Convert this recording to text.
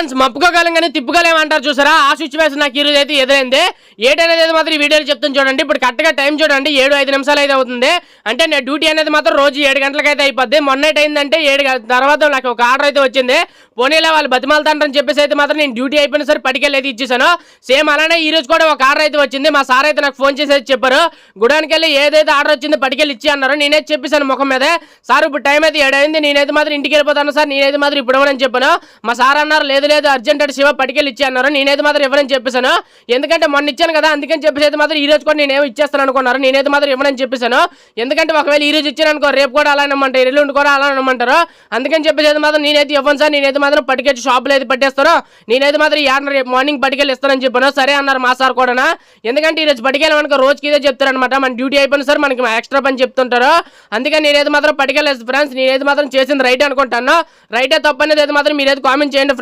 Friends మప్పుకోగలం కానీ తిప్పుకోలేమంటారు చూసారా, ఆ సిచ్యువేషన్ నాకు ఈరోజు అయితే ఎదురైంది. ఏటనేది మాత్రం ఈ వీడియోలో చెప్తాను చూడండి. ఇప్పుడు కరెక్ట్గా టైం చూడండి, 7:05 అయితే అవుతుంది. అంటే నేను డ్యూటీ అనేది మాత్రం రోజు 7 గంటలకైతే అయిపోద్ది. మొన్నటి అయిందంటే 7 తర్వాత నాకు ఒక ఆర్డర్ అయితే వచ్చింది. పోనీలో వాళ్ళు బతిమాలతాంటారని చెప్పేసి అయితే మాత్రం నేను డ్యూటీ అయిపోయిన సరే పట్టుకెళ్ళి అయితే ఇచ్చేసాను. సేమ్ అలానే ఈ రోజు కూడా ఒక ఆర్డర్ అయితే వచ్చింది. మా సార్ అయితే నాకు ఫోన్ చేసి అయితే చెప్పారు, గుడానికి వెళ్ళి ఏదైతే ఆర్డర్ వచ్చిందో పట్టుకెళ్ళి ఇచ్చి అన్నారు. నేనైతే చెప్పేసాను ముఖం మీదే, సార్ ఇప్పుడు టైం అయితే 7 అయింది, నేనైతే మాత్రం ఇంటికి వెళ్ళిపోతాను సార్, నేనైతే మాత్రం ఇప్పుడు ఇవ్వనని చెప్పాను. మా సార్ అన్నారు లేదు లేదు అర్జెంట్ అంటే శివ పట్టుకెళ్ళి ఇచ్చి అన్నారు. నేనైతే మాత్రం ఇవ్వనని చెప్పేసాను. ఎందుకంటే మొన్న ఇచ్చాను కదా, అందుకని చెప్పేసి అయితే మాత్రం ఈ రోజు కూడా నేనేమో ఇచ్చేస్తాను అనుకున్నారు. నేనైతే మాత్రం ఇవ్వనని చెప్పేసాను. ఎందుకంటే ఒకవేళ ఈ రోజు ఇచ్చాను అనుకో రేపు కూడా అలా అనమంటారు, ఎల్లుండి కూడా అలా అనమంటారు. అందుకని చెప్పేసి అయితే మాత్రం నేనైతే ఇవ్వను సార్, నేనైతే మాత్రం పట్టుకెళ్ళి షాపులో అయితే పట్టేస్తాను, నేనైతే మాత్రం యాడ్ రేపు మార్నింగ్ పట్టుకెళ్ళి ఇస్తానని చెప్పాను. సరే అన్నారు మా సార్ కూడా. ఎందుకంటే ఈ రోజు పట్టుకెళ్ళమనుకో రోజుకి ఇదే చెప్తారనమాట, మన డ్యూటీ అయిపోయిన సార్ మనకి ఎక్స్ట్రా పని చెప్తుంటారు. అందుకని నేనైతే మాత్రం పట్టుకెళ్ళేది ఫ్రెండ్స్, నేనైతే మాత్రం చేసింది రైట్ అనుకుంటాను. రైటే తప్పనేది అయితే మాత్రం మీరైతే కామెంట్ చేయండి ఫ్రెండ్స్.